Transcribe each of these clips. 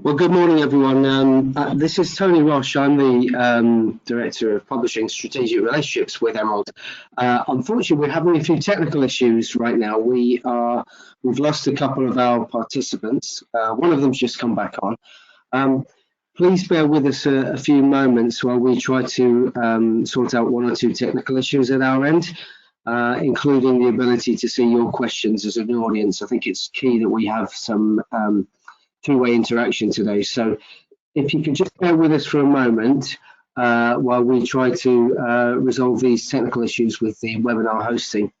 Well, good morning, everyone. This is Tony Roche. I'm the Director of Publishing Strategic Relationships with Emerald. Unfortunately, we're having a few technical issues right now. We've lost a couple of our participants. One of them's just come back on. Please bear with us a few moments while we try to sort out one or two technical issues at our end, including the ability to see your questions as an audience. I think it's key that we have some two-way interaction today. So if you can just bear with us for a moment while we try to resolve these technical issues with the webinar hosting.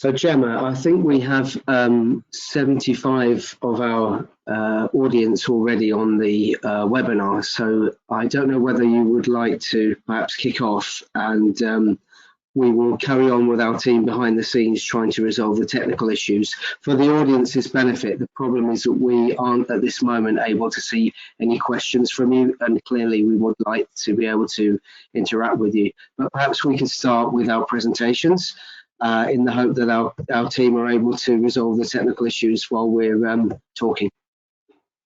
So Gemma, I think we have 75 of our audience already on the webinar. So I don't know whether you would like to perhaps kick off, and we will carry on with our team behind the scenes trying to resolve the technical issues. For the audience's benefit, the problem is that we aren't at this moment able to see any questions from you, and clearly we would like to be able to interact with you. But perhaps we can start with our presentations. In the hope that our team are able to resolve the technical issues while we're talking.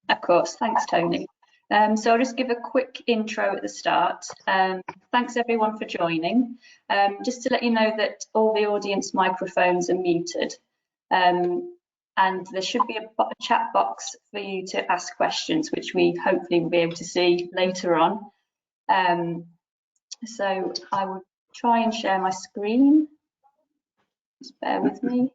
Of course, thanks Tony. So I'll just give a quick intro at the start. Thanks everyone for joining. Just to let you know that all the audience microphones are muted, and there should be a chat box for you to ask questions, which we hopefully will be able to see later on. So I will try and share my screen. Just bear with me.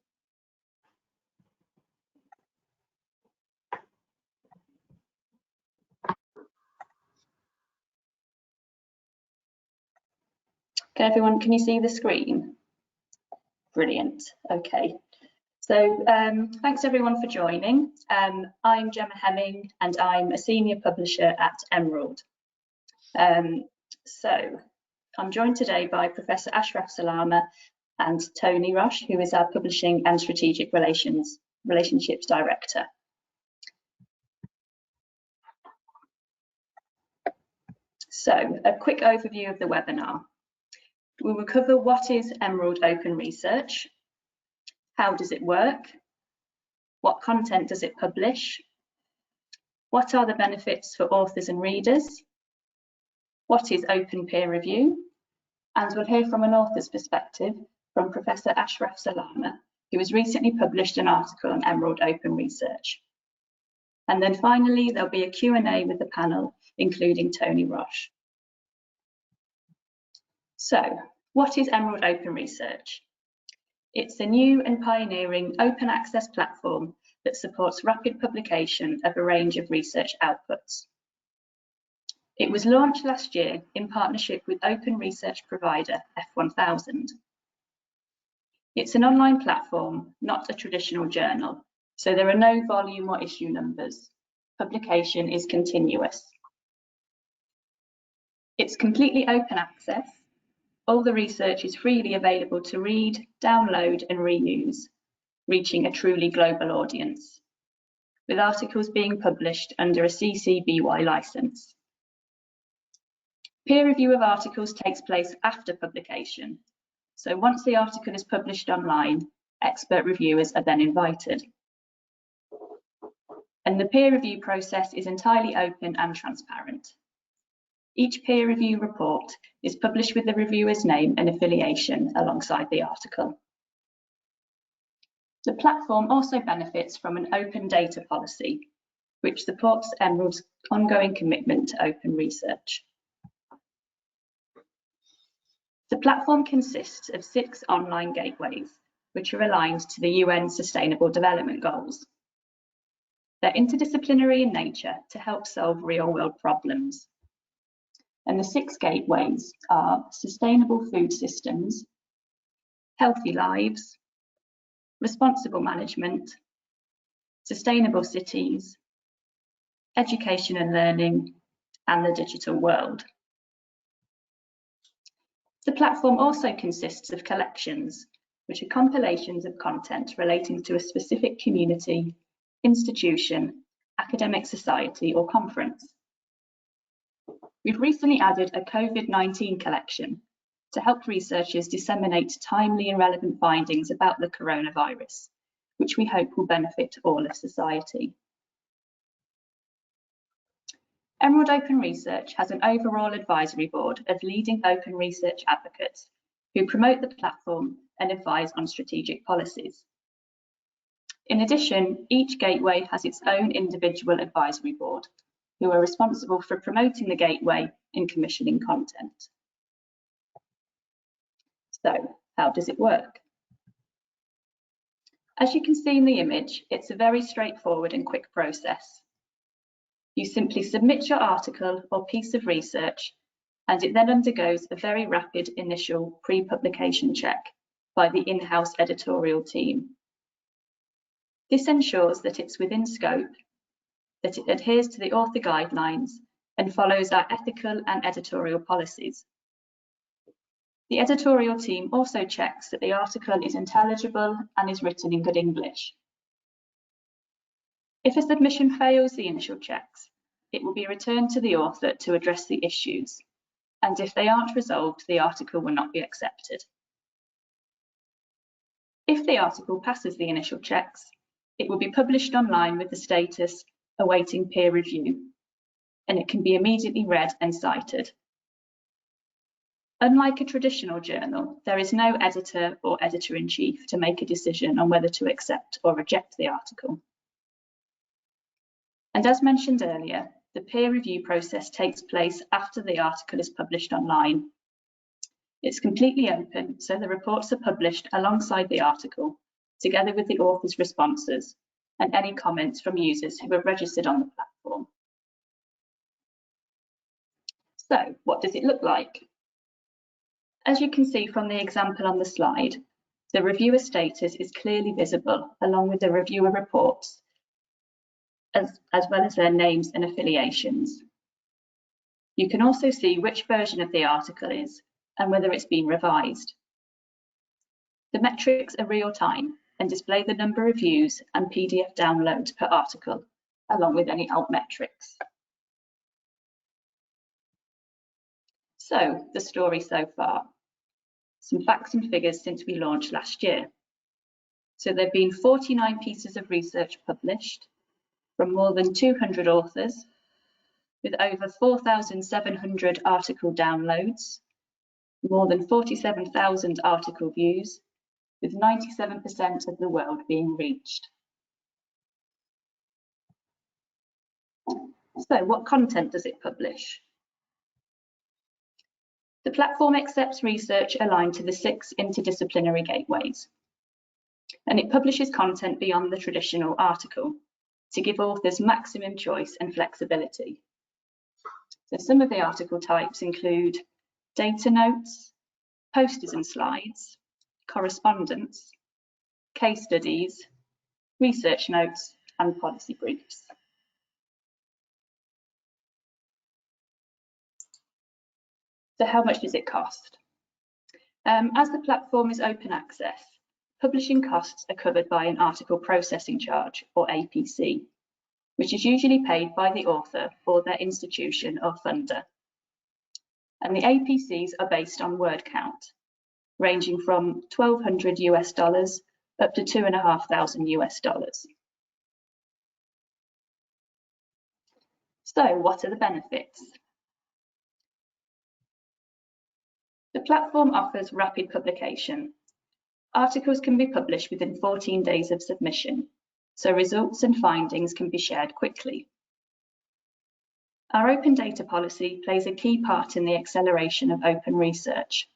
Everyone, can you see the screen? Brilliant. Okay. So thanks everyone for joining. I'm Gemma Hemming and I'm a senior publisher at Emerald. So I'm joined today by Professor Ashraf Salama and Tony Roche, who is our Publishing and Strategic Relationships Director. So, a quick overview of the webinar. We will cover what is Emerald Open Research, how does it work, what content does it publish, what are the benefits for authors and readers, what is open peer review, and we'll hear from an author's perspective from Professor Ashraf Salama, who has recently published an article on Emerald Open Research. And then finally, there'll be a Q&A with the panel, including Tony Roche. So, what is Emerald Open Research? It's a new and pioneering open access platform that supports rapid publication of a range of research outputs. It was launched last year in partnership with open research provider F1000. It's an online platform, not a traditional journal, so there are no volume or issue numbers. Publication is continuous. It's completely open access. All the research is freely available to read, download and reuse, reaching a truly global audience, with articles being published under a CC BY license. Peer review of articles takes place after publication. So once the article is published online, expert reviewers are then invited. And the peer review process is entirely open and transparent. Each peer review report is published with the reviewer's name and affiliation alongside the article. The platform also benefits from an open data policy, which supports Emerald's ongoing commitment to open research. The platform consists of 6 online gateways, which are aligned to the UN Sustainable Development Goals. They're interdisciplinary in nature to help solve real-world problems. And the 6 gateways are sustainable food systems, healthy lives, responsible management, sustainable cities, education and learning, and the digital world. The platform also consists of collections, which are compilations of content relating to a specific community, institution, academic society, or conference. We've recently added a COVID-19 collection to help researchers disseminate timely and relevant findings about the coronavirus, which we hope will benefit all of society. Emerald Open Research has an overall advisory board of leading open research advocates who promote the platform and advise on strategic policies. In addition, each gateway has its own individual advisory board who are responsible for promoting the gateway and commissioning content. So, how does it work? As you can see in the image, it's a very straightforward and quick process. You simply submit your article or piece of research, and it then undergoes a very rapid initial pre-publication check by the in-house editorial team. This ensures that it's within scope, that it adheres to the author guidelines, and follows our ethical and editorial policies. The editorial team also checks that the article is intelligible and is written in good English. If a submission fails the initial checks, it will be returned to the author to address the issues, and if they aren't resolved, the article will not be accepted. If the article passes the initial checks, it will be published online with the status awaiting peer review, and it can be immediately read and cited. Unlike a traditional journal, there is no editor or editor-in-chief to make a decision on whether to accept or reject the article. And as mentioned earlier, the peer review process takes place after the article is published online. It's completely open, so the reports are published alongside the article, together with the author's responses and any comments from users who are registered on the platform. So, what does it look like? As you can see from the example on the slide, the reviewer status is clearly visible along with the reviewer reports, as well as their names and affiliations. You can also see which version of the article is and whether it's been revised. The metrics are real-time and display the number of views and PDF downloads per article, along with any alt metrics. So, the story so far. Some facts and figures since we launched last year. So there have been 49 pieces of research published from more than 200 authors, with over 4,700 article downloads, more than 47,000 article views, with 97% of the world being reached. So what content does it publish? The platform accepts research aligned to the 6 interdisciplinary gateways, and it publishes content beyond the traditional article to give authors maximum choice and flexibility. So some of the article types include data notes, posters and slides, correspondence, case studies, research notes, and policy briefs. So how much does it cost? As the platform is open access, publishing costs are covered by an article processing charge, or APC, which is usually paid by the author or their institution or funder. And the APCs are based on word count, ranging from $1,200 US up to $2,500 US. So what are the benefits? The platform offers rapid publication. Articles can be published within 14 days of submission, so results and findings can be shared quickly. Our open data policy plays a key part in the acceleration of open research.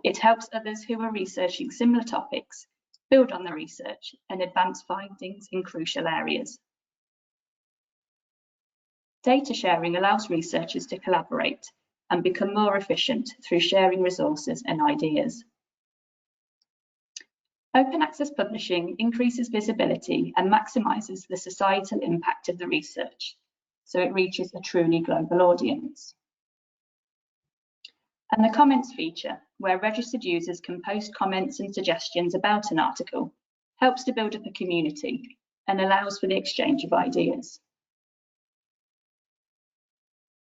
It helps others who are researching similar topics build on the research and advance findings in crucial areas. Data sharing allows researchers to collaborate and become more efficient through sharing resources and ideas. Open access publishing increases visibility and maximises the societal impact of the research, so it reaches a truly global audience. And the comments feature, where registered users can post comments and suggestions about an article, helps to build up a community, and allows for the exchange of ideas.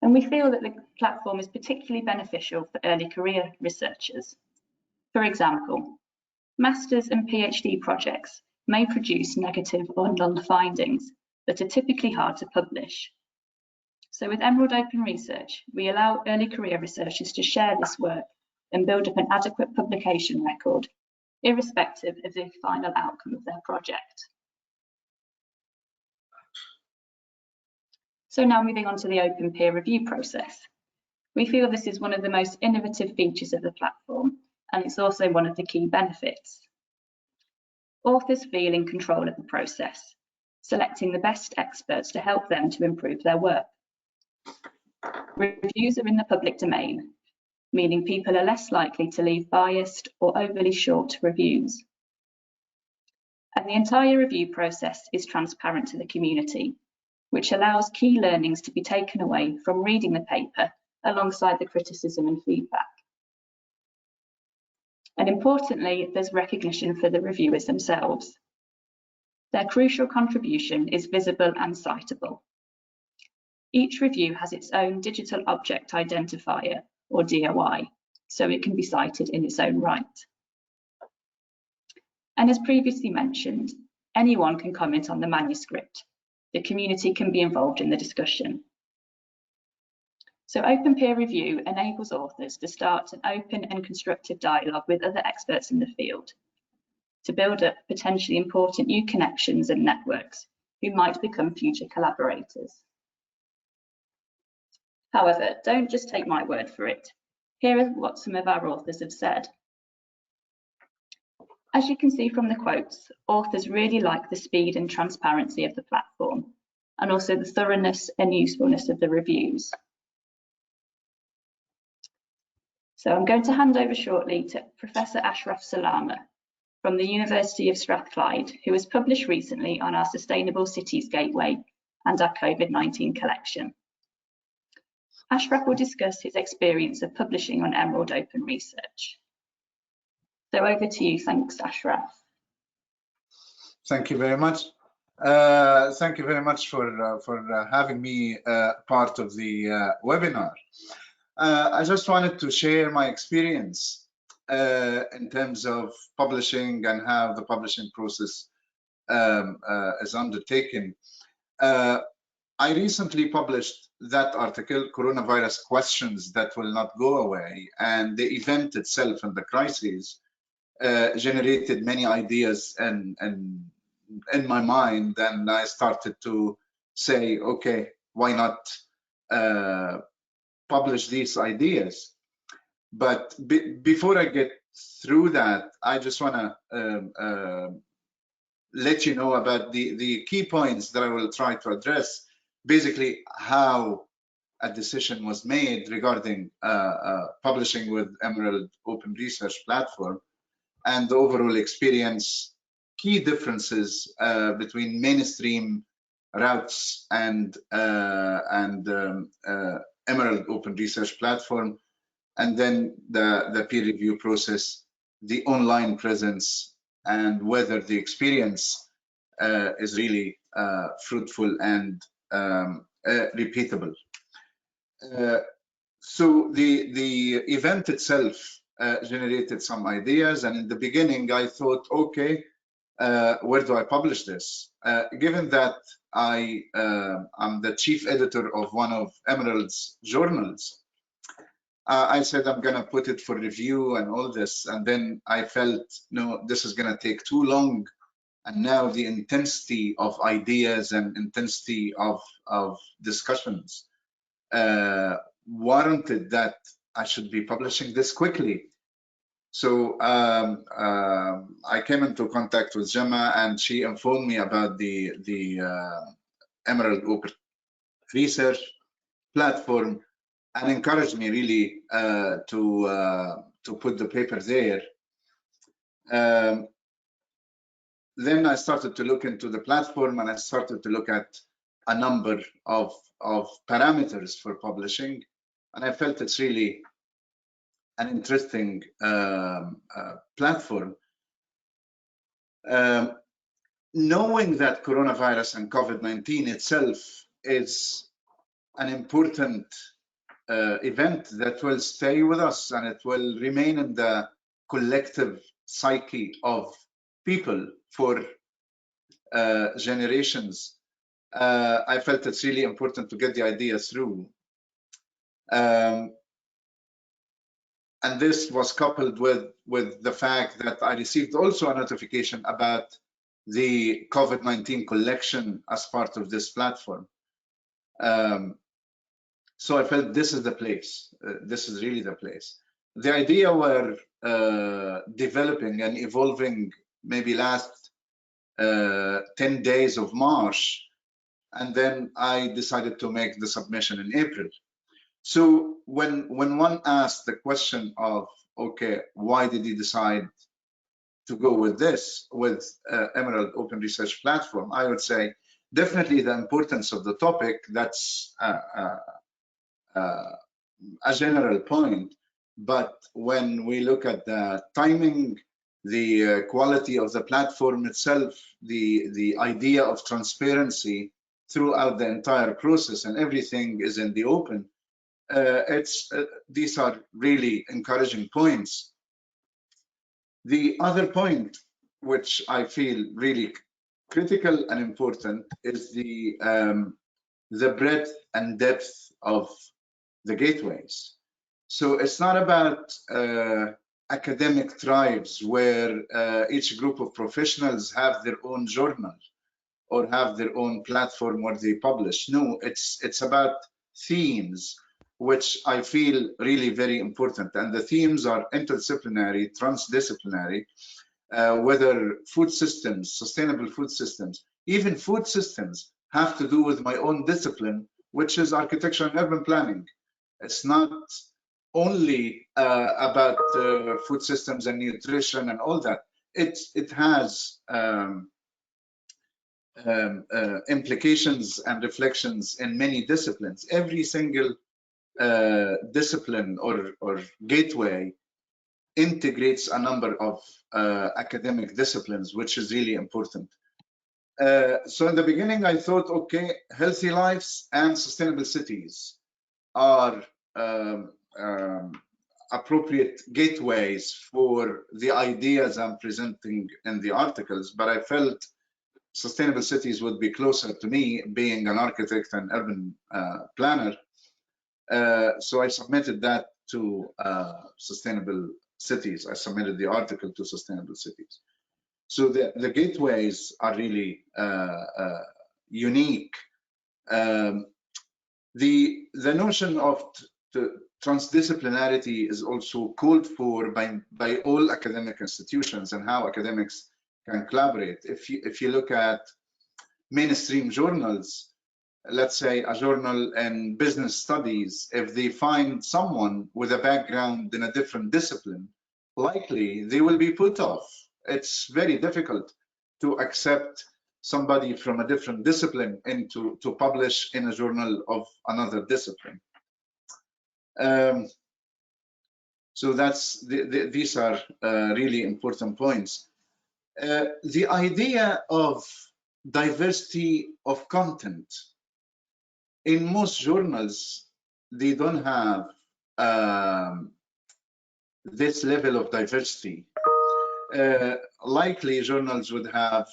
And we feel that the platform is particularly beneficial for early career researchers. For example, master's and PhD projects may produce negative or null findings that are typically hard to publish. So with Emerald Open Research, we allow early career researchers to share this work and build up an adequate publication record, irrespective of the final outcome of their project. So now moving on to the open peer review process. We feel this is one of the most innovative features of the platform, and it's also one of the key benefits. Authors feel in control of the process, selecting the best experts to help them to improve their work. Reviews are in the public domain, meaning people are less likely to leave biased or overly short reviews. And the entire review process is transparent to the community, which allows key learnings to be taken away from reading the paper alongside the criticism and feedback. And importantly, there's recognition for the reviewers themselves. Their crucial contribution is visible and citable. Each review has its own digital object identifier, or DOI, so it can be cited in its own right. And as previously mentioned, anyone can comment on the manuscript. The community can be involved in the discussion. So open peer review enables authors to start an open and constructive dialogue with other experts in the field, to build up potentially important new connections and networks who might become future collaborators. However, don't just take my word for it. Here is what some of our authors have said. As you can see from the quotes, authors really like the speed and transparency of the platform, and also the thoroughness and usefulness of the reviews. So I'm going to hand over shortly to Professor Ashraf Salama from the University of Strathclyde, who has published recently on our Sustainable Cities Gateway and our COVID-19 collection. Ashraf will discuss his experience of publishing on Emerald Open Research. So over to you. Thanks, Ashraf. Thank you very much. Thank you very much for having me part of the webinar. I just wanted to share my experience in terms of publishing and how the publishing process is undertaken. I recently published that article, Coronavirus Questions That Will Not Go Away, and the event itself and the crisis generated many ideas and in my mind, and I started to say, okay, why not publish these ideas? But before I get through that, I just want to let you know about the key points that I will try to address. Basically, how a decision was made regarding publishing with Emerald Open Research Platform, and the overall experience, key differences between mainstream routes and Emerald Open Research Platform, and then the peer review process, the online presence, and whether the experience is really fruitful and repeatable. So the event itself generated some ideas, and in the beginning I thought, okay, where do I publish this? Given that I'm the chief editor of one of Emerald's journals, I said I'm gonna put it for review and all this, and then I felt, no, this is gonna take too long, and now the intensity of ideas and intensity of discussions warranted that I should be publishing this quickly. So I came into contact with Gemma, and she informed me about the Emerald Open Research Platform, and encouraged me really to put the paper there. Then I started to look into the platform, and I started to look at a number of parameters for publishing, and I felt it's really an interesting platform. Knowing that coronavirus and COVID-19 itself is an important event that will stay with us, and it will remain in the collective psyche of people for generations. I felt it's really important to get the idea through. And this was coupled with the fact that I received also a notification about the COVID-19 collection as part of this platform. So I felt this is the place. This is really the place. The idea were developing and evolving maybe last 10 days of March, and then I decided to make the submission in April. So when one asked the question of, okay, why did you decide to go with this, with Emerald Open Research Platform, I would say definitely the importance of the topic. That's a general point. But when we look at the timing, the quality of the platform itself, the idea of transparency throughout the entire process, and everything is in the open, these are really encouraging points. The other point, which I feel really critical and important, is the breadth and depth of the gateways. So it's not about academic tribes where each group of professionals have their own journal or have their own platform where they publish. No, it's about themes, which I feel really very important. And the themes are interdisciplinary, transdisciplinary, whether food systems, sustainable food systems, even food systems have to do with my own discipline, which is architecture and urban planning. It's not only about food systems and nutrition and all that. It has implications and reflections in many disciplines. Every single discipline or gateway integrates a number of academic disciplines, which is really important. So in the beginning, I thought, okay, healthy lives and sustainable cities are appropriate gateways for the ideas I'm presenting in the articles, but I felt sustainable cities would be closer to me, being an architect and urban planner. So I submitted that to sustainable cities. I submitted the article to sustainable cities. So the gateways are really unique. The notion of transdisciplinarity is also called for by all academic institutions, and how academics can collaborate. If you look at mainstream journals, let's say a journal in business studies, if they find someone with a background in a different discipline, likely they will be put off. It's very difficult to accept somebody from a different discipline and to publish in a journal of another discipline. So these are really important points. The idea of diversity of content. In most journals, they don't have this level of diversity. Likely journals would have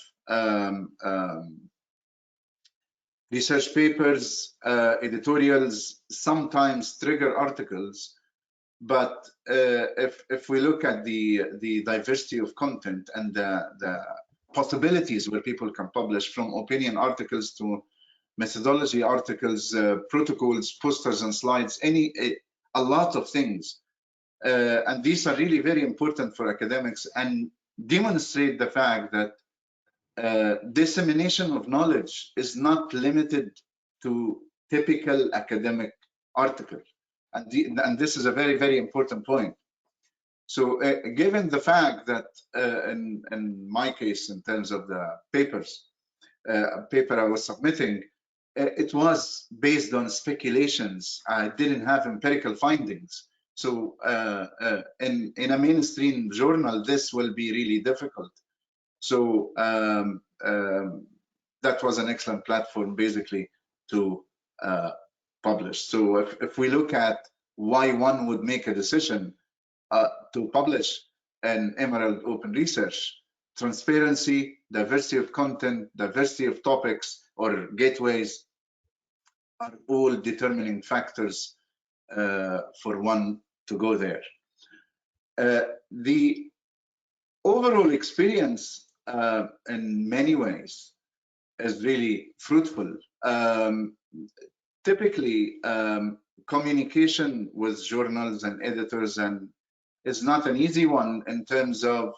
research papers, editorials, sometimes trigger articles. But if we look at the diversity of content and the possibilities where people can publish, from opinion articles to methodology articles, protocols, posters and slides, a lot of things. And these are really very important for academics and demonstrate the fact that dissemination of knowledge is not limited to typical academic article. And this is a very, very important point. So given the fact that in my case, in terms of the papers, paper I was submitting, it was based on speculations. I didn't have empirical findings. So in a mainstream journal, this will be really difficult. So that was an excellent platform, basically, to publish. So if we look at why one would make a decision to publish an Emerald Open Research, transparency, diversity of content, diversity of topics or gateways are all determining factors for one to go there. The overall experience in many ways is really fruitful. Typically, communication with journals and editors is not an easy one in terms of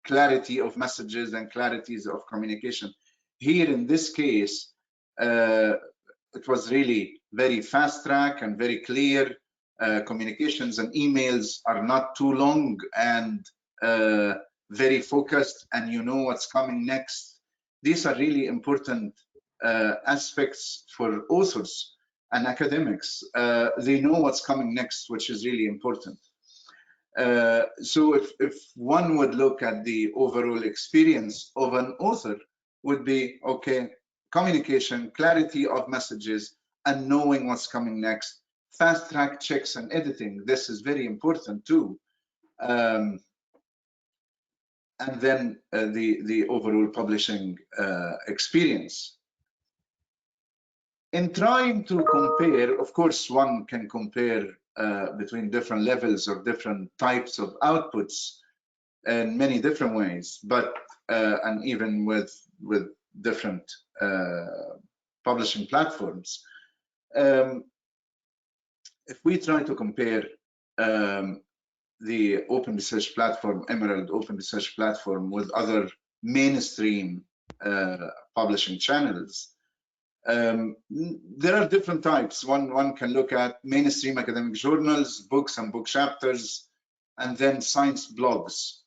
clarity of messages and clarities of communication. Here in this case, it was really very fast track and very clear. Communications and emails are not too long and very focused, and you know what's coming next. These are really important aspects for authors and academics. They know what's coming next, which is really important. So if one would look at the overall experience of an author, would be, okay, communication, clarity of messages, and knowing what's coming next. Fast track checks and editing, this is very important too. And then the overall publishing experience. In trying to compare, of course, one can compare between different levels or different types of outputs in many different ways, but and even with different publishing platforms. If we try to compare the Open Research Platform, Emerald Open Research Platform, with other mainstream publishing channels, there are different types. One can look at mainstream academic journals, books and book chapters, and then science blogs.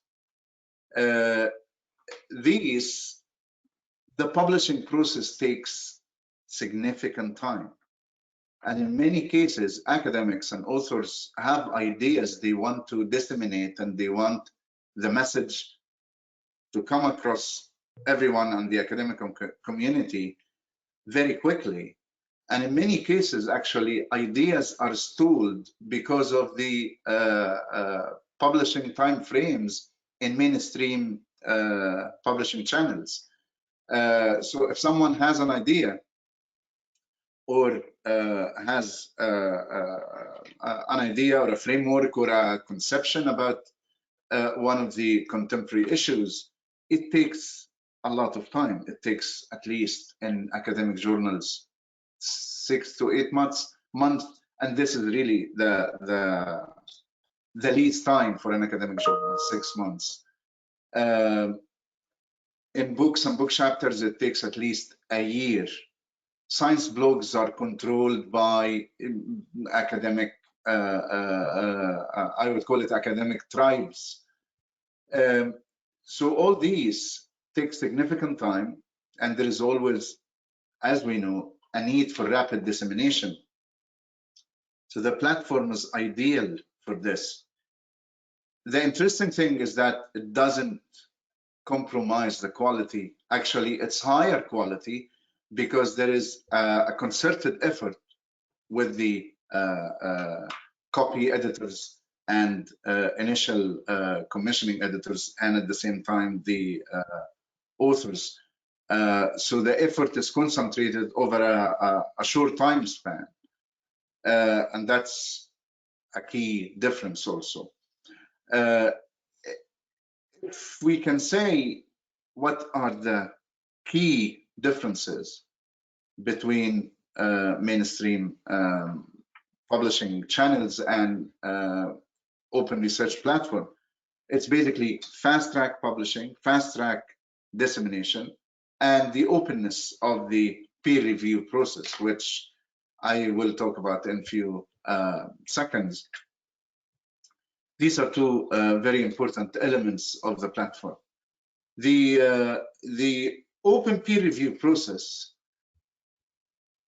The publishing process takes significant time. And in many cases, academics and authors have ideas they want to disseminate, and they want the message to come across everyone in the academic community very quickly. And in many cases, actually, ideas are stalled because of the publishing time frames in mainstream publishing channels. So if someone has an idea or has an idea or a framework or a conception about one of the contemporary issues, it takes a lot of time. It takes, at least in academic journals, 6 to 8 months, and this is really the least time for an academic journal, 6 months. In books and book chapters, it takes at least a year. Science blogs are controlled by academic, I would call it academic tribes. So all these take significant time, and there is always, as we know, a need for rapid dissemination. So the platform is ideal for this. The interesting thing is that it doesn't compromise the quality. Actually, it's higher quality because there is a concerted effort with the copy editors and initial commissioning editors, and at the same time the authors. So the effort is concentrated over a short time span, and that's a key difference also. If we can say what are the key differences between mainstream publishing channels and open research platform, it's basically fast track publishing, fast track dissemination, and the openness of the peer review process, which I will talk about in a few seconds. These are two very important elements of the platform. The open peer review process,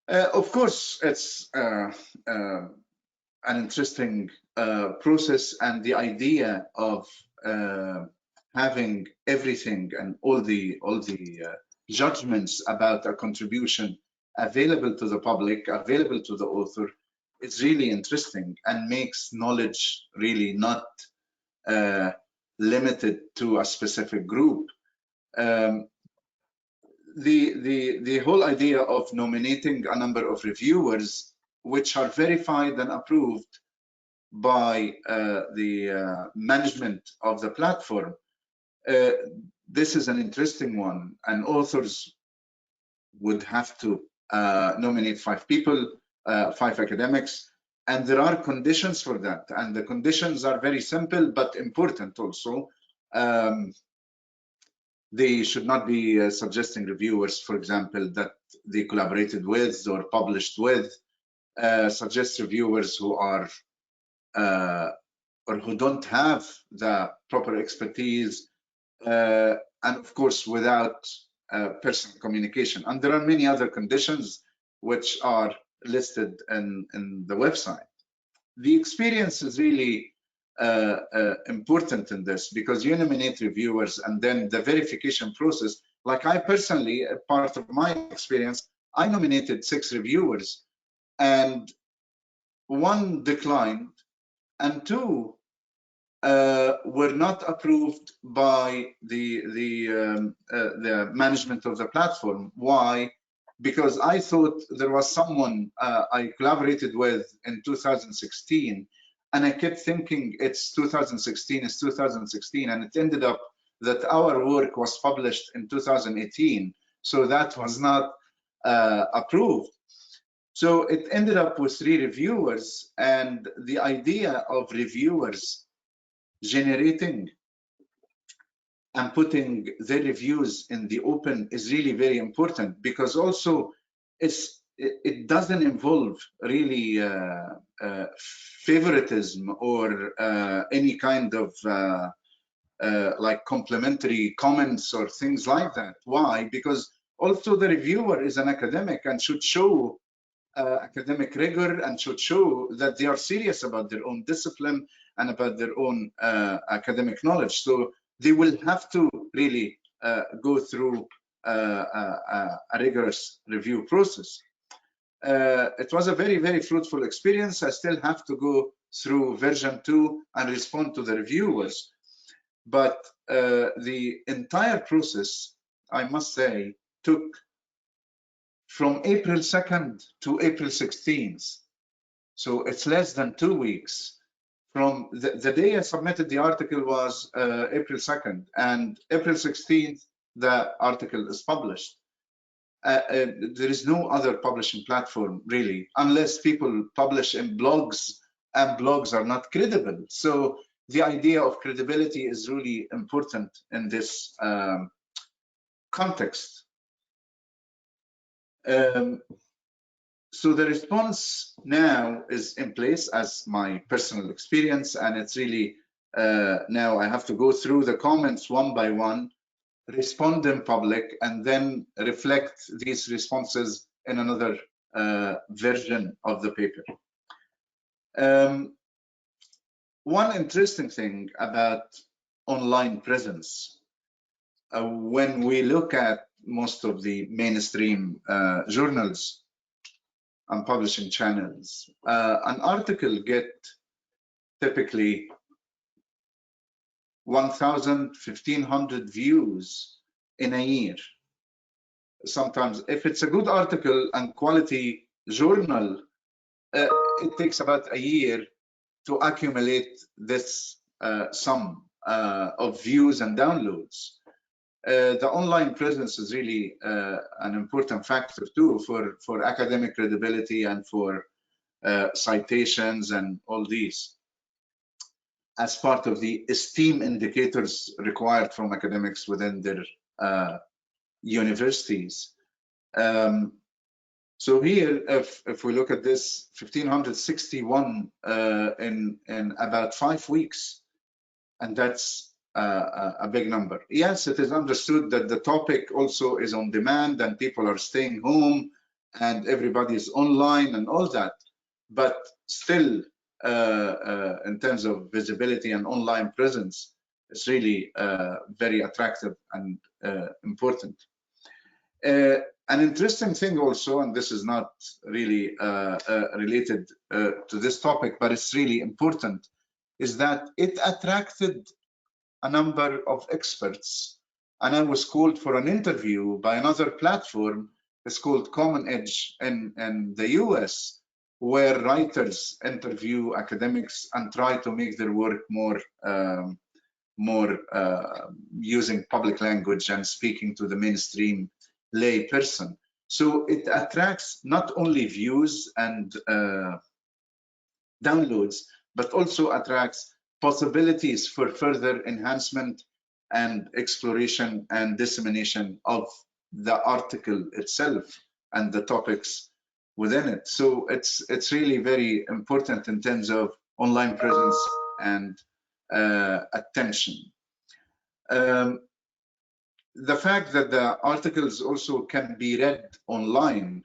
of course, it's an interesting process, and the idea of having everything and all the judgments about a contribution available to the public, available to the author, is really interesting and makes knowledge really not limited to a specific group. The whole idea of nominating a number of reviewers which are verified and approved by the management of the platform, this is an interesting one, and authors would have to nominate 5 people, 5 academics, and there are conditions for that, and the conditions are very simple but important also. They should not be suggesting reviewers, for example, that they collaborated with or published with. Suggest reviewers who are or who don't have the proper expertise, and of course without personal communication. And there are many other conditions which are listed in the website. The experience is really important in this, because you nominate reviewers and then the verification process. Like I personally, part of my experience, I nominated 6 reviewers and 1 declined and 2 were not approved by the management of the platform. Why? Because I thought there was someone I collaborated with in 2016, and I kept thinking it's 2016, it's 2016, and it ended up that our work was published in 2018, so that was not approved. So it ended up with 3 reviewers, and the idea of reviewers generating and putting their reviews in the open is really very important, because also it doesn't involve really favoritism or any kind of like complimentary comments or things like that. Why? Because also the reviewer is an academic and should show academic rigor and should show that they are serious about their own discipline and about their own academic knowledge. So they will have to really go through a rigorous review process. It was a very, very fruitful experience. I still have to go through version 2 and respond to the reviewers. But the entire process, I must say, took from April 2nd to April 16th. So it's less than 2 weeks. From the day I submitted the article was April 2nd, and April 16th, the article is published. There is no other publishing platform really, unless people publish in blogs, and blogs are not credible. So the idea of credibility is really important in this context. So the response now is in place as my personal experience, and it's really now I have to go through the comments one by one, respond in public, and then reflect these responses in another version of the paper. One interesting thing about online presence, when we look at most of the mainstream journals and publishing channels, an article get typically 1,000, 1,500 views in a year. Sometimes, if it's a good article and quality journal, it takes about a year to accumulate this sum of views and downloads. The online presence is really an important factor too for academic credibility and for citations and all these, as part of the esteem indicators required from academics within their universities. So here, if we look at this, 1,561 in about 5 weeks, and that's a big number. Yes, it is understood that the topic also is on demand and people are staying home and everybody is online and all that, but still in terms of visibility and online presence, it's really very attractive and important. An interesting thing also, and this is not really related to this topic, but it's really important, is that it attracted a number of experts. And I was called for an interview by another platform. It's called Common Edge in the US, where writers interview academics and try to make their work more using public language and speaking to the mainstream lay person. So it attracts not only views and downloads, but also attracts possibilities for further enhancement and exploration and dissemination of the article itself and the topics within it. So it's really very important in terms of online presence and attention. The fact that the articles also can be read online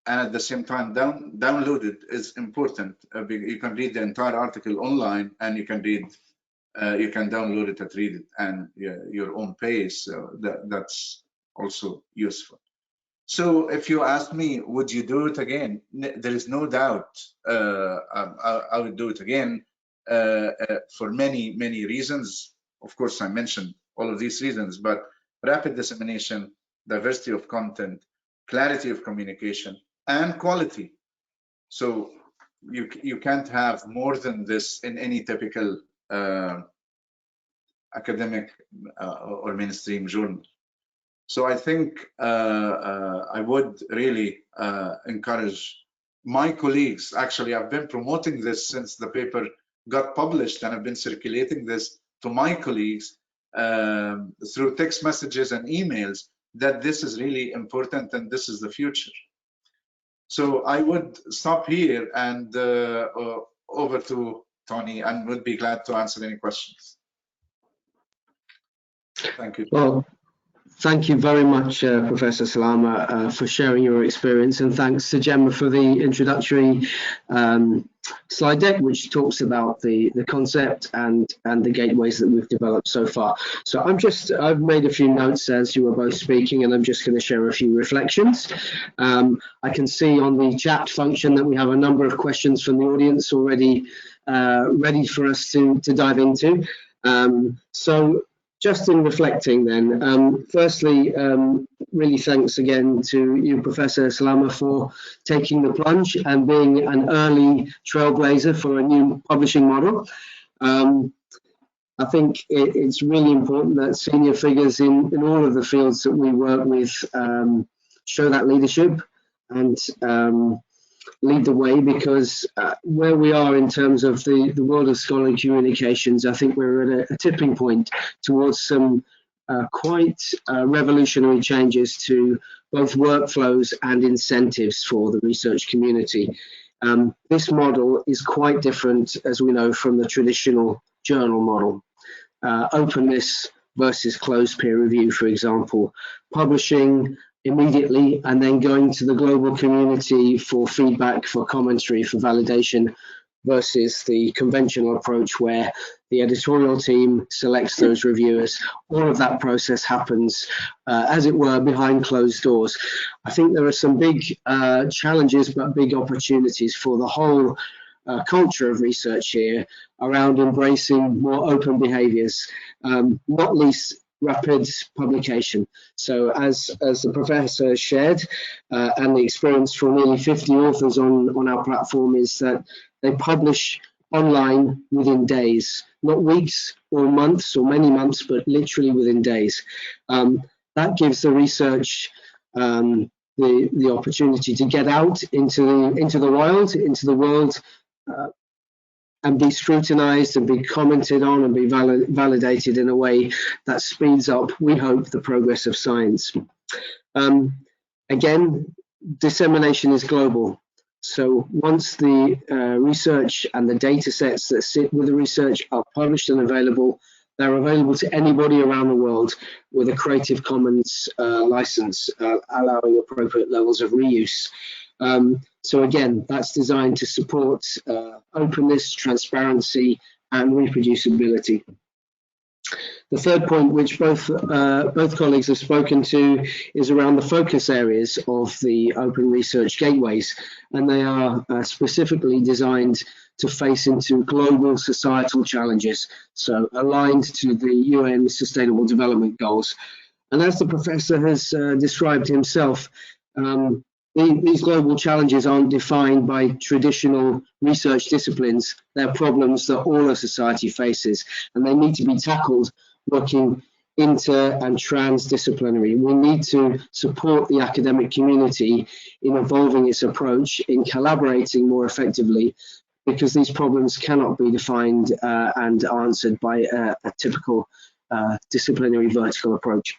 and at the same time downloaded is important. You can read the entire article online, and you can read, you can download it and read it and your own pace. So that's also useful. So if you ask me, would you do it again? There is no doubt I would do it again for many reasons. Of course, I mentioned all of these reasons, but rapid dissemination, diversity of content, clarity of communication, and quality. So you can't have more than this in any typical academic or mainstream journal. So I think I would really encourage my colleagues. Actually, I've been promoting this since the paper got published, and I've been circulating this to my colleagues through text messages and emails, that this is really important and this is the future. So I would stop here and over to Tony, and would be glad to answer any questions. Thank you. Well, thank you very much, Professor Salama, for sharing your experience, and thanks to Gemma for the introductory slide deck, which talks about the concept and the gateways that we've developed so far. So I've made a few notes as you were both speaking, and I'm just going to share a few reflections. I can see on the chat function that we have a number of questions from the audience already ready for us to dive into. So just in reflecting then, firstly, really thanks again to you, Professor Salama, for taking the plunge and being an early trailblazer for a new publishing model. I think it's really important that senior figures in all of the fields that we work with show that leadership and lead the way, because where we are in terms of the world of scholarly communications, I think we're at a tipping point towards some quite revolutionary changes to both workflows and incentives for the research community. This model is quite different, as we know, from the traditional journal model. Openness versus closed peer review, for example, publishing immediately and then going to the global community for feedback, for commentary, for validation, versus the conventional approach where the editorial team selects those reviewers. All of that process happens, as it were, behind closed doors. I think there are some big challenges, but big opportunities for the whole culture of research here around embracing more open behaviors, not least rapid publication. So as the professor shared, and the experience from nearly 50 authors on our platform, is that they publish online within days, not weeks or months or many months, but literally within days. That gives the research the opportunity to get out into the wild, into the world, and be scrutinized and be commented on and be validated in a way that speeds up, we hope, the progress of science. Again, dissemination is global. So once the research and the data sets that sit with the research are published and available, they're available to anybody around the world with a Creative Commons license, allowing appropriate levels of reuse. So again, that's designed to support openness, transparency, and reproducibility. The third point, which both colleagues have spoken to, is around the focus areas of the Open Research Gateways, and they are specifically designed to face into global societal challenges, so aligned to the UN Sustainable Development Goals. And as the professor has described himself, these global challenges aren't defined by traditional research disciplines. They're problems that all of society faces, and they need to be tackled working inter and transdisciplinary. We need to support the academic community in evolving its approach, in collaborating more effectively, because these problems cannot be defined and answered by a typical disciplinary vertical approach.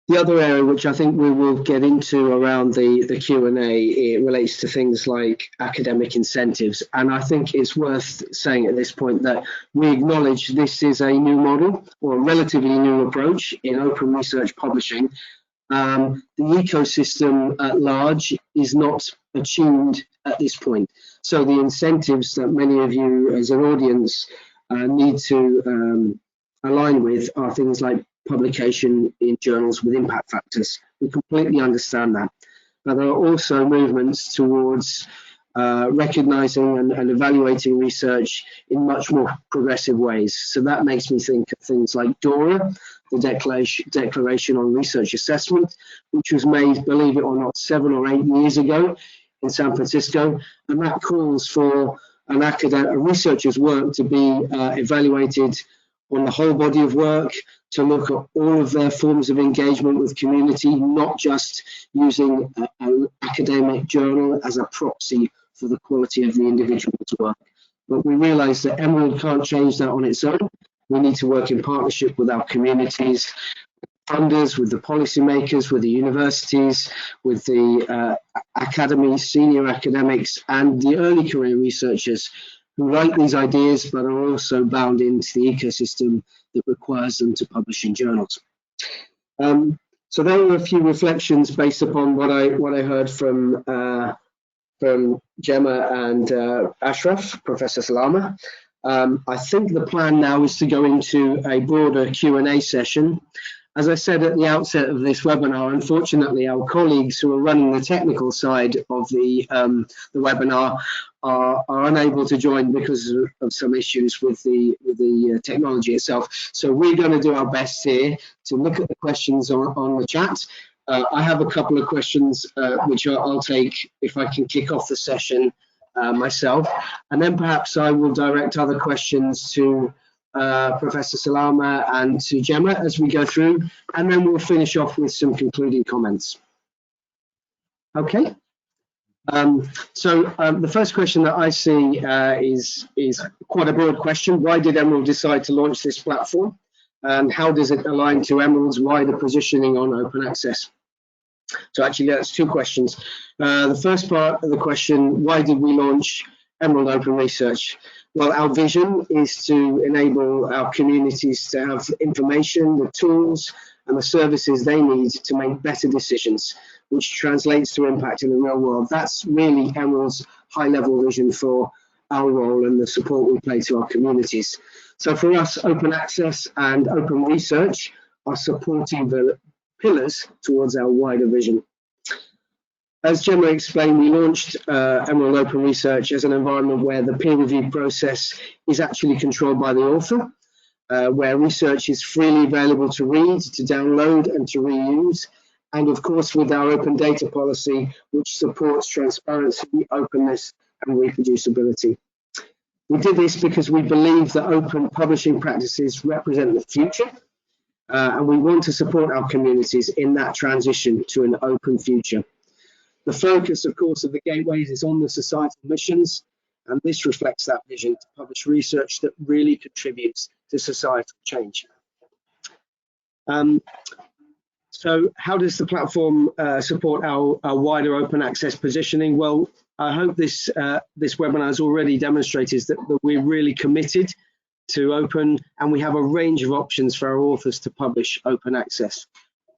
The other area which I think we will get into around the Q&A, it relates to things like academic incentives. And I think it's worth saying at this point that we acknowledge this is a new model, or a relatively new approach in open research publishing. The ecosystem at large is not attuned at this point. So the incentives that many of you as an audience need to align with are things like publication in journals with impact factors. We completely understand that. But there are also movements towards recognizing and evaluating research in much more progressive ways. So that makes me think of things like DORA, the Declaration on Research Assessment, which was made, believe it or not, 7 or 8 years ago in San Francisco. And that calls for a researcher's work to be evaluated on the whole body of work, to look at all of their forms of engagement with community, not just using an academic journal as a proxy for the quality of the individual's work. But we realise that Emerald can't change that on its own. We need to work in partnership with our communities, funders, with the policymakers, with the universities, with the academies, senior academics, and the early career researchers who write these ideas but are also bound into the ecosystem that requires them to publish in journals. So there were a few reflections based upon what I heard from Gemma and Ashraf, Professor Salama. I think the plan now is to go into a broader Q&A session. As I said at the outset of this webinar, unfortunately, our colleagues who are running the technical side of the webinar are unable to join because of some issues with the technology itself. So we're going to do our best here to look at the questions on the chat. I have a couple of questions which I'll take if I can kick off the session myself, and then perhaps I will direct other questions to Professor Salama and to Gemma as we go through, and then we'll finish off with some concluding comments. Okay. So the first question that I see is quite a broad question. Why did Emerald decide to launch this platform? And how does it align to Emerald's wider positioning on open access? So actually, that's two questions. The first part of the question, why did we launch Emerald Open Research? Well, our vision is to enable our communities to have information, the tools, and the services they need to make better decisions, which translates to impact in the real world. That's really Emerald's high-level vision for our role and the support we play to our communities. So for us, open access and open research are supporting the pillars towards our wider vision. As Gemma explained, we launched Emerald Open Research as an environment where the peer review process is actually controlled by the author, where research is freely available to read, to download, and to reuse. And of course, with our open data policy, which supports transparency, openness, and reproducibility. We did this because we believe that open publishing practices represent the future, and we want to support our communities in that transition to an open future. The focus, of course, of the gateways is on the societal missions, and this reflects that vision to publish research that really contributes to societal change. So how does the platform support our wider open access positioning? Well, I hope this webinar has already demonstrated that we're really committed to open, and we have a range of options for our authors to publish open access.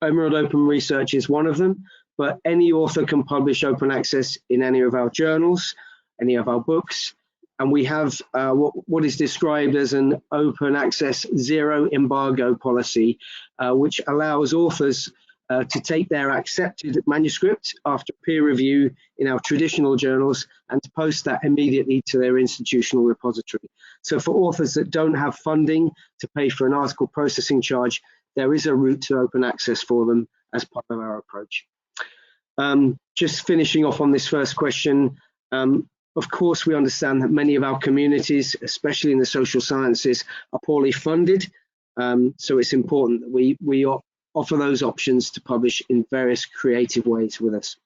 Emerald Open Research is one of them, but any author can publish open access in any of our journals, any of our books, and we have what is described as an open access zero embargo policy, which allows authors to take their accepted manuscript after peer review in our traditional journals and to post that immediately to their institutional repository. So for authors that don't have funding to pay for an article processing charge, there is a route to open access for them as part of our approach. Just finishing off on this first question, of course, we understand that many of our communities, especially in the social sciences, are poorly funded. So it's important that we offer those options to publish in various creative ways with us.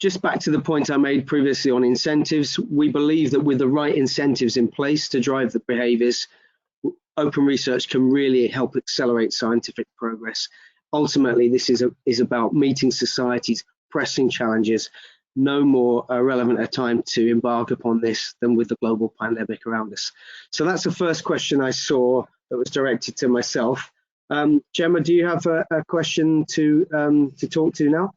Just back to the point I made previously on incentives, we believe that with the right incentives in place to drive the behaviours, open research can really help accelerate scientific progress. Ultimately, this is about meeting society's pressing challenges. No more relevant a time to embark upon this than with the global pandemic around us. So that's the first question I saw that was directed to myself. Gemma, do you have a question to talk to now?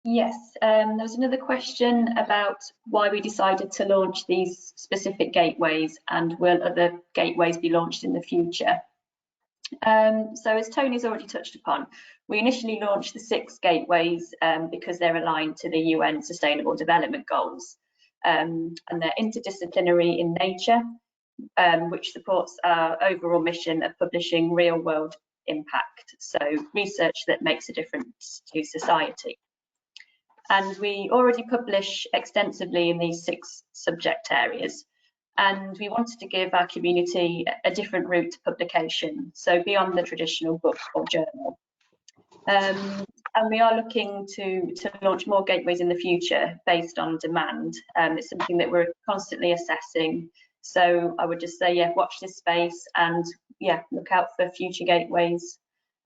Yes, there was another question about why we decided to launch these specific gateways and will other gateways be launched in the future. So as Tony's already touched upon, we initially launched the 6 gateways because they're aligned to the UN Sustainable Development Goals, and they're interdisciplinary in nature, which supports our overall mission of publishing real-world impact, so research that makes a difference to society. And we already publish extensively in these 6 subject areas, and we wanted to give our community a different route to publication, so beyond the traditional book or journal. And we are looking to launch more gateways in the future based on demand. It's something that we're constantly assessing, so I would just say, yeah, watch this space and yeah, look out for future gateways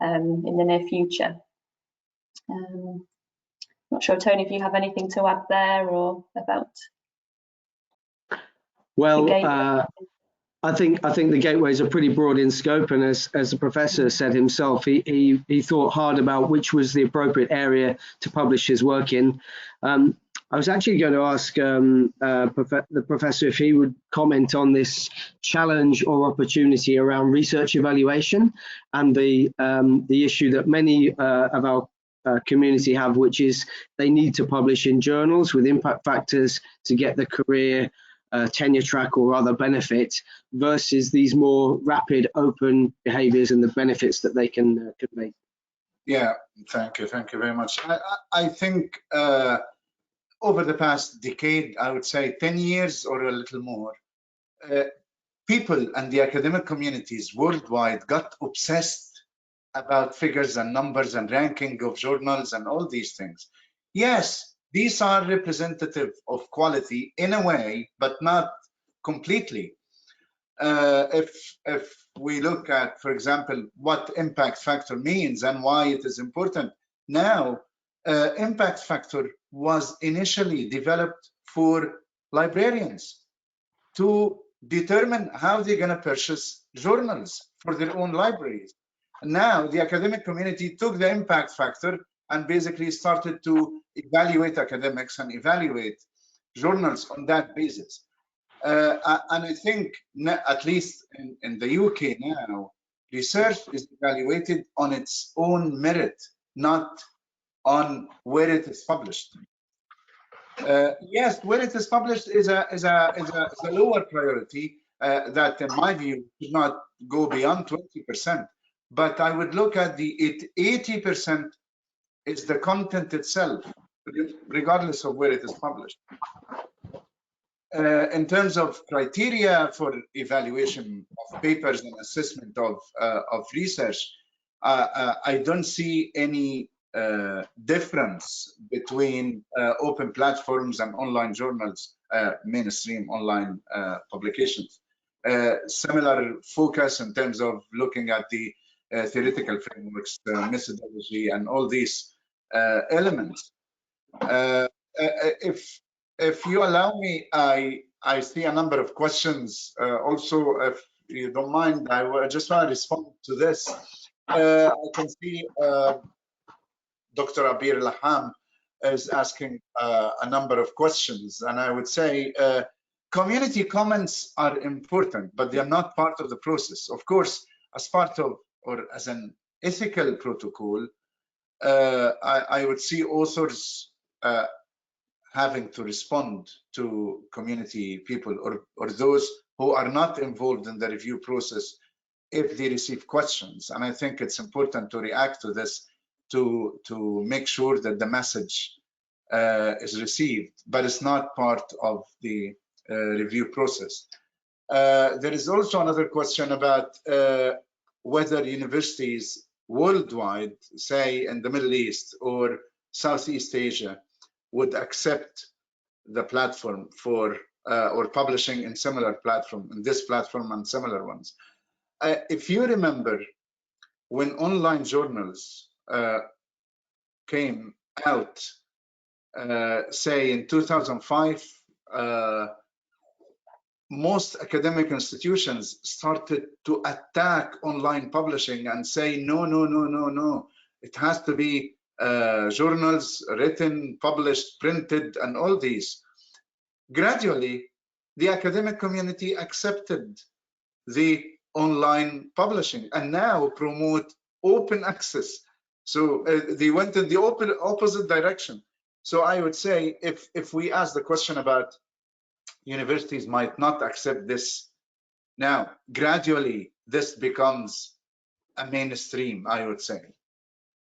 in the near future. Not sure, Tony, if you have anything to add there or about. Well, I think the gateways are pretty broad in scope, and as the professor said himself, he thought hard about which was the appropriate area to publish his work in. I was actually going to ask the professor if he would comment on this challenge or opportunity around research evaluation and the issue that many of our community have, which is they need to publish in journals with impact factors to get the career tenure track or other benefit versus these more rapid open behaviors and the benefits that they can make. Yeah, thank you very much. I think over the past decade, I would say 10 years or a little more, people and the academic communities worldwide got obsessed about figures and numbers and ranking of journals and all these things. Yes, these are representative of quality in a way, but not completely. If we look at, for example, what impact factor means and why it is important, now impact factor was initially developed for librarians to determine how they're going to purchase journals for their own libraries. Now the academic community took the impact factor and basically started to evaluate academics and evaluate journals on that basis. And I think, at least in the UK now, research is evaluated on its own merit, not on where it is published. Yes, where it is published is a lower priority that, in my view, should not go beyond 20%. But I would look at the 80% is the content itself, regardless of where it is published. In terms of criteria for evaluation of papers and assessment of research, I don't see any difference between open platforms and online journals, mainstream online publications. Similar focus in terms of looking at the theoretical frameworks, methodology, and all these elements. If you allow me, I see a number of questions. Also, if you don't mind, I just want to respond to this. I can see Dr. Abir Laham is asking a number of questions, and I would say community comments are important, but they are not part of the process. Of course, as part of or as an ethical protocol, I would see authors having to respond to community people or those who are not involved in the review process if they receive questions. And I think it's important to react to this to make sure that the message is received, but it's not part of the review process. There is also another question about whether universities worldwide, say in the Middle East or Southeast Asia, would accept the platform for or publishing in similar platform, in this platform and similar ones. If you remember, when online journals came out, say in 2005, most academic institutions started to attack online publishing and say, no, it has to be journals written, published, printed, and all these. Gradually, the academic community accepted the online publishing and now promote open access. So they went in the opposite direction. So I would say if we ask the question about universities might not accept this now, gradually this becomes a mainstream, I would say.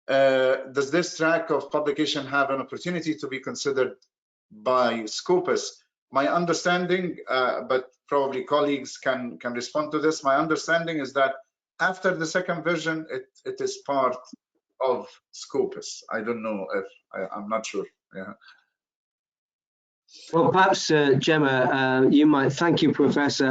Does this track of publication have an opportunity to be considered by Scopus? My understanding, but probably colleagues can respond to this, my understanding is that after the second version, it is part of Scopus. I don't know if, I'm not sure. Yeah. Well, perhaps Gemma, you might, thank you, Professor.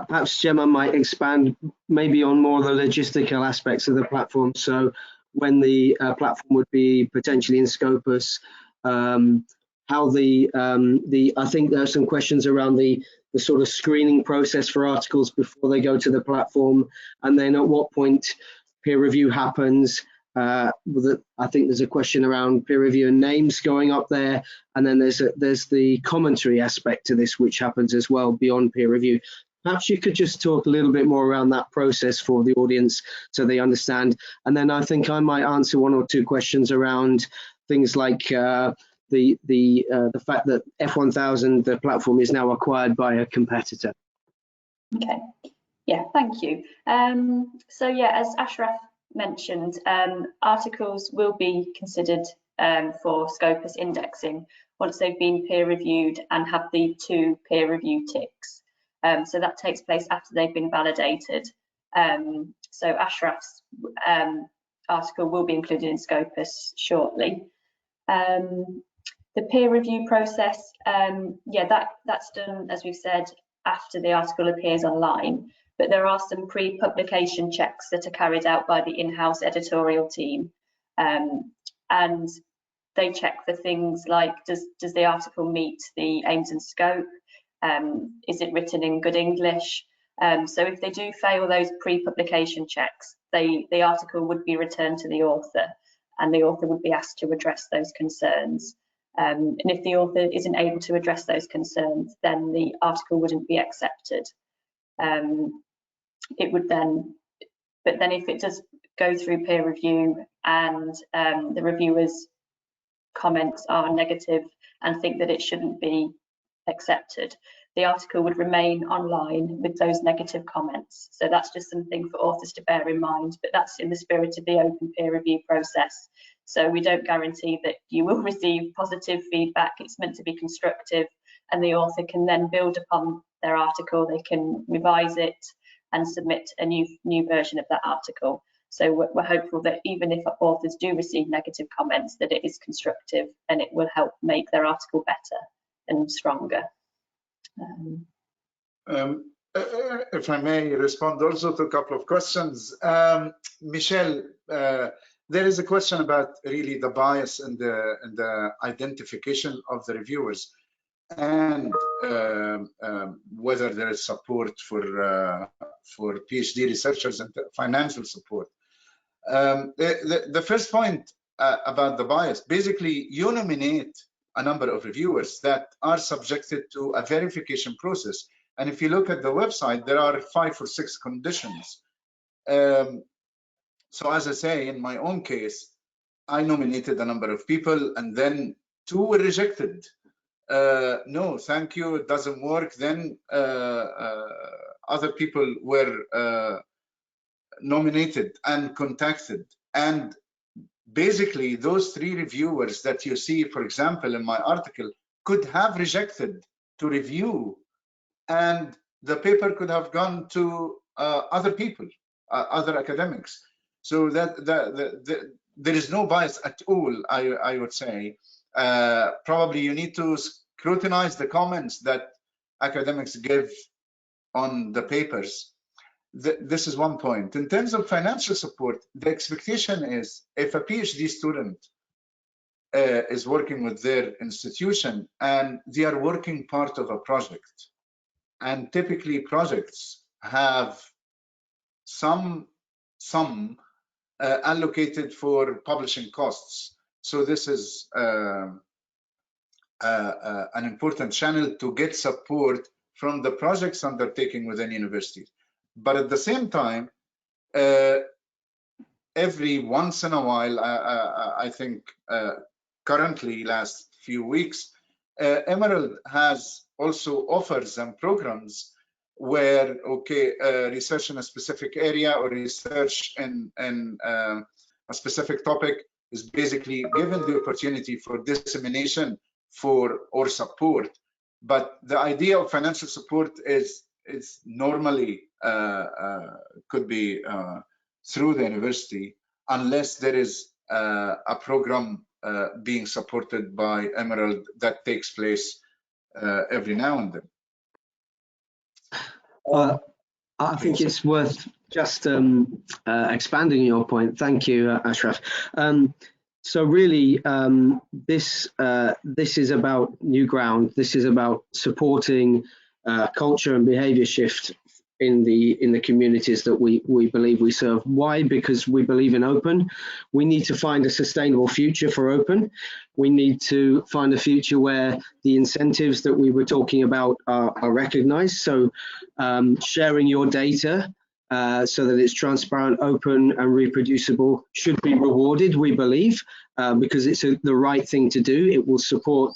Perhaps Gemma might expand maybe on more of the logistical aspects of the platform. So when the platform would be potentially in Scopus, how I think there are some questions around the sort of screening process for articles before they go to the platform, and then at what point peer review happens. I think there's a question around peer review and names going up there, and then there's the commentary aspect to this, which happens as well beyond peer review. Perhaps you could just talk a little bit more around that process for the audience so they understand. And then I think I might answer one or two questions around things like the fact that F1000, the platform, is now acquired by a competitor. Okay, yeah, thank you. So yeah, as Ashraf mentioned, articles will be considered for Scopus indexing once they've been peer reviewed and have the 2 peer review ticks. So that takes place after they've been validated. So Ashraf's article will be included in Scopus shortly. The peer review process, yeah, that's done, as we've said, after the article appears online. But there are some pre-publication checks that are carried out by the in-house editorial team, and they check for things like, does the article meet the aims and scope? Is it written in good English? So if they do fail those pre-publication checks, the article would be returned to the author, and the author would be asked to address those concerns. And if the author isn't able to address those concerns, then the article wouldn't be accepted. It would then, but then if it does go through peer review and the reviewers' comments are negative and think that it shouldn't be accepted, the article would remain online with those negative comments. So that's just something for authors to bear in mind, but that's in the spirit of the open peer review process. So we don't guarantee that you will receive positive feedback. It's meant to be constructive, and the author can then build upon their article. They can revise it and submit a new version of that article. So we're hopeful that even if authors do receive negative comments, that it is constructive and it will help make their article better and stronger. If I may respond also to a couple of questions. Michelle, there is a question about really the bias and the identification of the reviewers, and whether there is support for PhD researchers and financial support. The first point about the bias. Basically, you nominate a number of reviewers that are subjected to a verification process. And if you look at the website, there are 5 or 6 conditions. So as I say, in my own case, I nominated a number of people, and then 2 were rejected. No, thank you, it doesn't work. Then other people were nominated and contacted. And basically, those 3 reviewers that you see, for example, in my article, could have rejected to review, and the paper could have gone to other people, other academics. So that there is no bias at all, I would say. Probably you need to scrutinize the comments that academics give on the papers. This is one point. In terms of financial support, the expectation is if a PhD student is working with their institution and they are working part of a project, and typically projects have some allocated for publishing costs. So this is an important channel to get support from the projects undertaking within universities. But at the same time, every once in a while, I think currently last few weeks, Emerald has also offers and programs where, research in a specific area or research in a specific topic is basically given the opportunity for dissemination or support. But the idea of financial support is normally could be through the university, unless there is a program being supported by Emerald that takes place every now and then. I think it's worth just expanding your point. Thank you, Ashraf. So really, this is about new ground. This is about supporting culture and behavior shift in the communities that we believe we serve. Why? Because we believe in open. We need to find a sustainable future for open. We need to find a future where the incentives that we were talking about are recognized. So sharing your data so that it's transparent, open and reproducible should be rewarded, we believe, because it's the right thing to do. It will support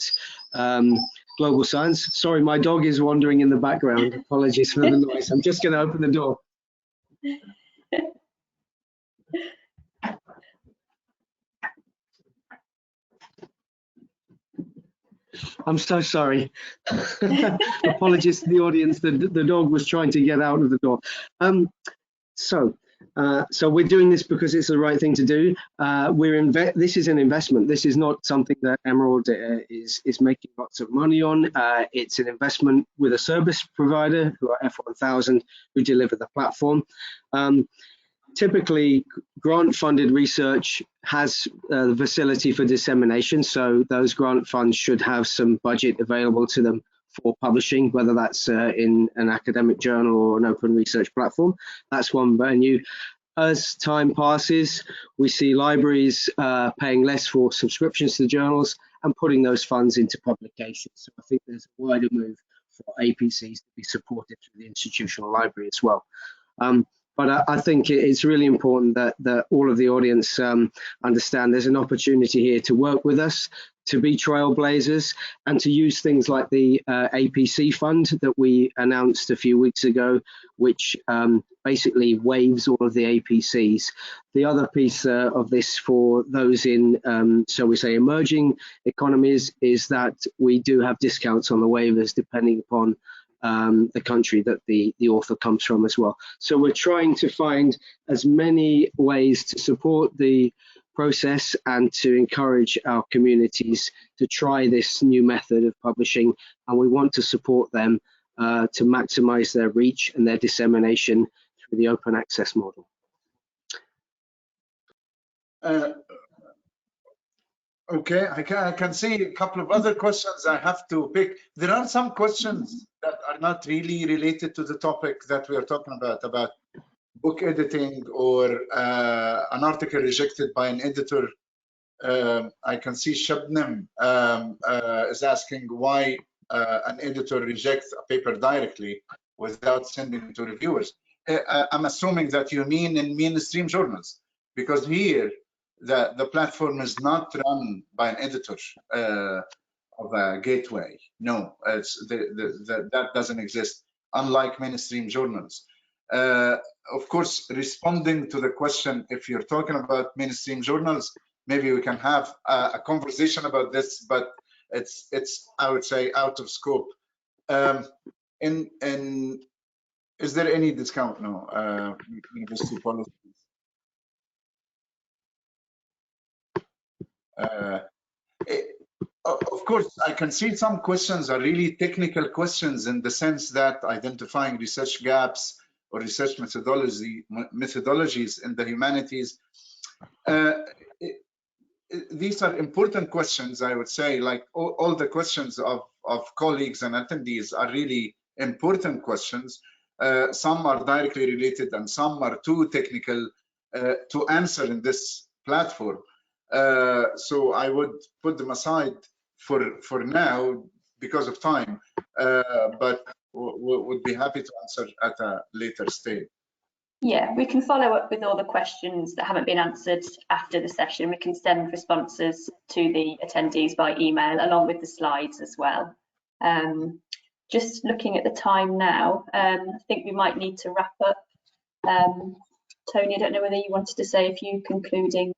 global science. Sorry, my dog is wandering in the background. Apologies for the noise. I'm just going to open the door. I'm so sorry. Apologies to the audience. The dog was trying to get out of the door. So we're doing this because it's the right thing to do. This is an investment. This is not something that Emerald is making lots of money on. It's an investment with a service provider who are F1000 who deliver the platform. Typically, grant-funded research has the facility for dissemination, so those grant funds should have some budget available to them for publishing, whether that's in an academic journal or an open research platform. That's one venue. As time passes, we see libraries paying less for subscriptions to journals and putting those funds into publications. So I think there's a wider move for APCs to be supported through the institutional library as well. But I think it's really important that all of the audience understand there's an opportunity here to work with us, to be trailblazers, and to use things like the APC fund that we announced a few weeks ago, which basically waives all of the APCs. The other piece of this for those in, so we say, emerging economies is that we do have discounts on the waivers depending upon the country that the author comes from as well. So we're trying to find as many ways to support the process and to encourage our communities to try this new method of publishing, and we want to support them to maximize their reach and their dissemination through the open access model. Okay, I can see a couple of other questions I have to pick. There are some questions that are not really related to the topic that we are talking about book editing or an article rejected by an editor I can see Shabnam is asking why an editor rejects a paper directly without sending it to reviewers. I'm assuming that you mean in mainstream journals, because here the platform is not run by an editor of a gateway. No, that doesn't exist, unlike mainstream journals. Of course, responding to the question, if you're talking about mainstream journals, maybe we can have a conversation about this, but it's I would say out of scope. Is there any discount? No. University policies. Of course, I can see some questions are really technical questions in the sense that identifying research gaps or research methodologies in the humanities. These are important questions, I would say, like all the questions of colleagues and attendees are really important questions. Some are directly related and some are too technical to answer in this platform. So I would put them aside for now because of time, but would be happy to answer at a later stage. Yeah, we can follow up with all the questions that haven't been answered after the session. We can send responses to the attendees by email along with the slides as well. Just looking at the time now, I think we might need to wrap up. Tony, I don't know whether you wanted to say a few concluding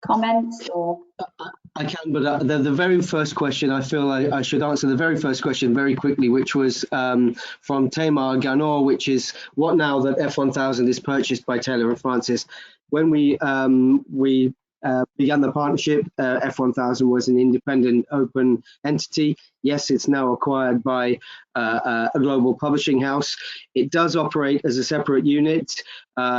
comments or... I can, but the very first question, I feel I should answer the very first question very quickly, which was from Tamar Ganor, which is, what now that F1000 is purchased by Taylor and Francis? When we began the partnership, F1000 was an independent open entity. Yes, it's now acquired by a global publishing house. It does operate as a separate unit.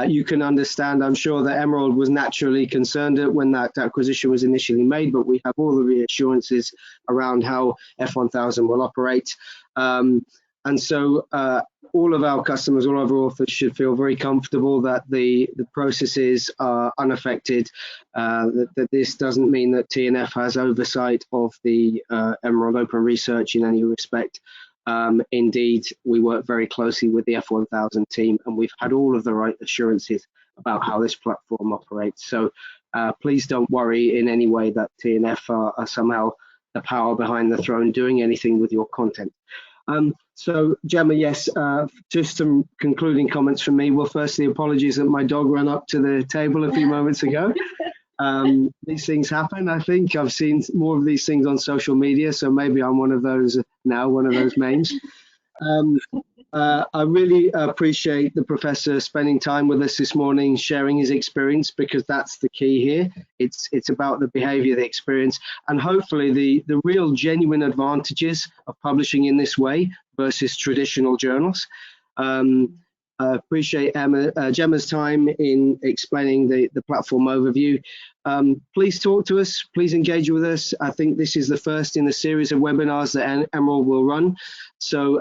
You can understand, I'm sure, that Emerald was naturally concerned when that acquisition was initially made, but we have all the reassurances around how F1000 will operate. And so all of our customers, all of our authors should feel very comfortable that the processes are unaffected, that this doesn't mean that TNF has oversight of the Emerald Open Research in any respect. Indeed, we work very closely with the F1000 team, and we've had all of the right assurances about how this platform operates. So please don't worry in any way that TNF are somehow the power behind the throne doing anything with your content. So Gemma, yes, just some concluding comments from me. Well, firstly, apologies that my dog ran up to the table a few moments ago. These things happen. I think I've seen more of these things on social media, so maybe I'm one of those now, one of those memes. I really appreciate the professor spending time with us this morning, sharing his experience, because that's the key here. It's about the behavior, the experience, and hopefully the real genuine advantages of publishing in this way versus traditional journals. I appreciate Gemma's time in explaining the platform overview. Please talk to us, please engage with us. I think this is the first in a series of webinars that Emerald will run. So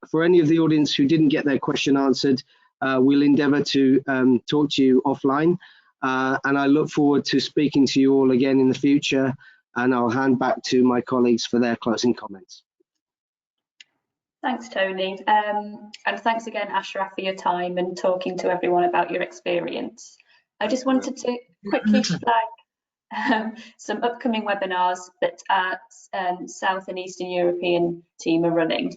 for any of the audience who didn't get their question answered, we'll endeavour to talk to you offline. And I look forward to speaking to you all again in the future. And I'll hand back to my colleagues for their closing comments. Thanks, Tony. And thanks again, Ashraf, for your time and talking to everyone about your experience. I just wanted to quickly flag some upcoming webinars that our South and Eastern European team are running.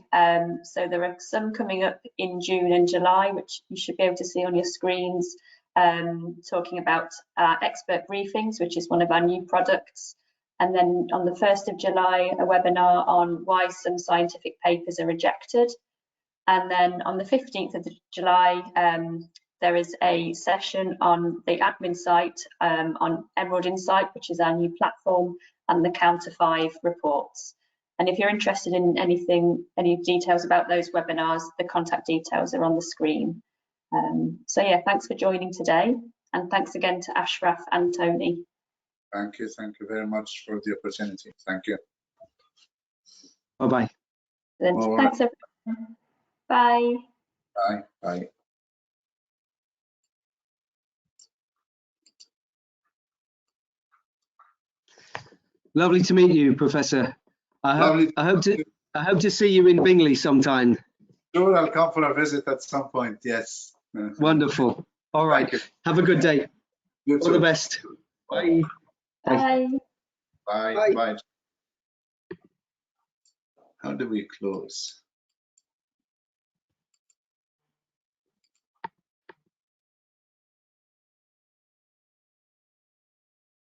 So there are some coming up in June and July, which you should be able to see on your screens, talking about expert briefings, which is one of our new products. And then on the 1st of July, a webinar on why some scientific papers are rejected. And then on the 15th of July, there is a session on the admin site on Emerald Insight, which is our new platform, and the Counter 5 reports. And if you're interested in any details about those webinars, the contact details are on the screen. So yeah, thanks for joining today. And thanks again to Ashraf and Tony. Thank you very much for the opportunity. Thank you. Bye-bye. Thanks everyone. Bye. Bye. Bye. Lovely to meet you, Professor. Lovely. I hope to see you in Bingley sometime. Sure, I'll come for a visit at some point. Yes. Wonderful. All right. Have a good day. You All too. the best. Bye. Bye. Bye. Bye. Bye. How do we close?